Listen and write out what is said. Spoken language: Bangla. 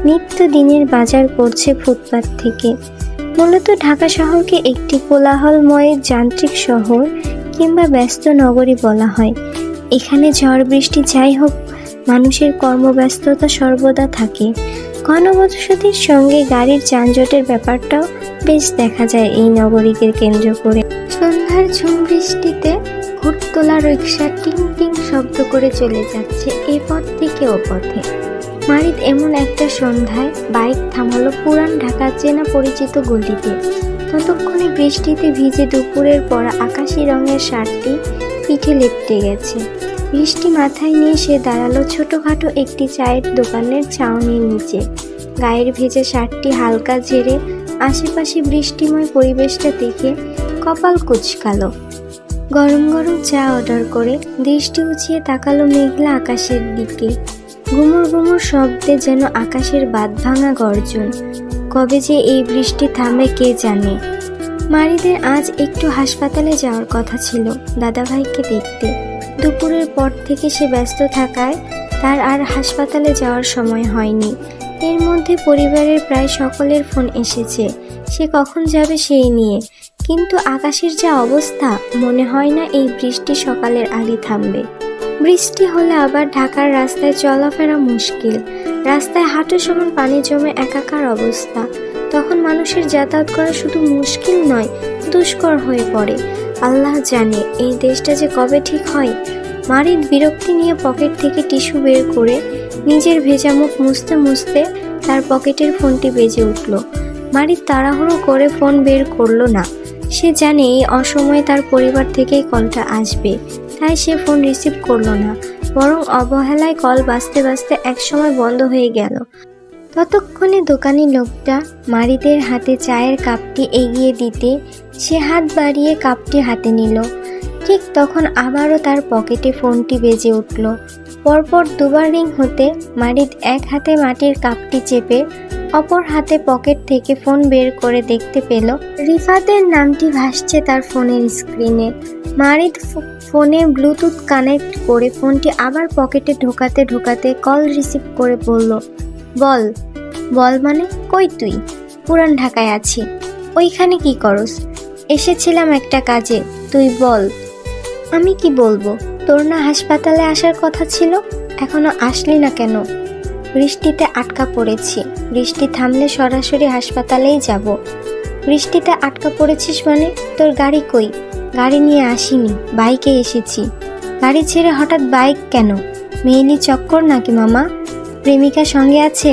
নিত্যদিনের বাজার করছে ফুটপাত থেকে। মূলত ঢাকা শহরকে একটি কোলাহলময় যান্ত্রিক শহর কিংবা ব্যস্ত নগরী বলা হয়। এখানে ঝড় বৃষ্টি যাই হোক, মানুষের কর্মব্যস্ততা সর্বদা থাকে। ঘনবসতির সঙ্গে গাড়ির যানজটের ব্যাপারটাও বেশ দেখা যায় এই নগরীকে কেন্দ্র করে। সন্ধ্যার ঝুম বৃষ্টিতে হুট তোলা রিকশা টিং টিং শব্দ করে চলে যাচ্ছে এ পথ থেকে ও পথে। মারিদ এমন একটা সন্ধ্যায় বাইক থামালো পুরান ঢাকার চেনা পরিচিত গলিতে। ততক্ষণে বৃষ্টিতে ভিজে দুপুরের পরা আকাশি রঙের শার্টটি পিঠে লেপ্টে গেছে। বৃষ্টি মাথায় নিয়ে সে দাঁড়ালো ছোটখাটো একটি চায়ের দোকানের ছাউনির নিচে। গায়ের ভেজা শার্টটি হালকা ঝেড়ে আশেপাশে বৃষ্টিময় পরিবেশটা দেখে কপাল কুঁচকালো। গরম গরম চা অর্ডার করে দৃষ্টি উঁচিয়ে তাকালো মেঘলা আকাশের দিকে। গুমুর গুমুর শব্দে যেন আকাশের বাঁধভাঙা গর্জন। কবে যে এই বৃষ্টি থামবে কে জানে। মারিদের আজ একটু হাসপাতালে যাওয়ার কথা ছিল দাদাভাইকে দেখতে। দুপুরের পর থেকে সে ব্যস্ত থাকায় তার আর হাসপাতালে যাওয়ার সময় হয়নি। এর মধ্যে পরিবারের প্রায় সকলের ফোন এসেছে সে কখন যাবে সেই নিয়ে। কিন্তু আকাশের যা অবস্থা, মনে হয় না এই বৃষ্টি সকালের আগে থামবে। বৃষ্টি হলে আবার ঢাকার রাস্তায় চলাফেরা মুশকিল। রাস্তায় হাঁটু সমান পানি জমে একাকার অবস্থা। তখন মানুষের যাতায়াত করা শুধু মুশকিল নয়, দুষ্কর হয়ে পড়ে। আল্লাহ জানে এই দেশটা যে কবে ঠিক হয়। মারিদ বিরক্তি নিয়ে পকেট থেকে টিস্যু বের করে নিজের ভেজা মুখ মুছতে মুছতে তার পকেটের ফোনটি বেজে উঠল। মারিদ তাড়াহুড়ো করে ফোন বের করলো না। সে জানে এই অসময়ে তার পরিবার থেকেই কলটা আসবে, তাই সে ফোন রিসিভ করলো না। বরং অবহেলায় কল বাজতে বাজতে একসময় বন্ধ হয়ে গেল। ততক্ষণে দোকানি লোকটা মারিদের হাতে চায়ের কাপটি এগিয়ে দিতে সে হাত বাড়িয়ে কাপটি হাতে নিল। ঠিক তখন আবারও তার পকেটে ফোনটি বেজে উঠল। পরপর দুবার রিং হতে মারিদ এক হাতে মাটির কাপটি চেপে অপর হাতে পকেট থেকে ফোন বের করে দেখতে পেল রিফাতের নামটি ভাসছে তার ফোনের স্ক্রিনে। মারিদ ফোনে ব্লুটুথ কানেক্ট করে ফোনটি আবার পকেটে ঢোকাতে ঢোকাতে কল রিসিভ করে বলল, বল। বল মানে? কই তুই? পুরান ঢাকায় আছি। ওইখানে কি করস? এসেছিলাম একটা কাজে। তুই বল। আমি কি বলবো? তোর না হাসপাতালে আসার কথা ছিল, এখনো আসলি না কেন? বৃষ্টিতে আটকা পড়েছি। বৃষ্টি থামলে সরাসরি হাসপাতালেই যাব। বৃষ্টিতে আটকা পড়েছিস মানে? তোর গাড়ি কই? গাড়ি নিয়ে আসিনি, বাইকে এসেছি। গাড়ি ছেড়ে হঠাৎ বাইক কেন? মেয়েলি চক্কর নাকি মামা? প্রেমিকা সঙ্গে আছে?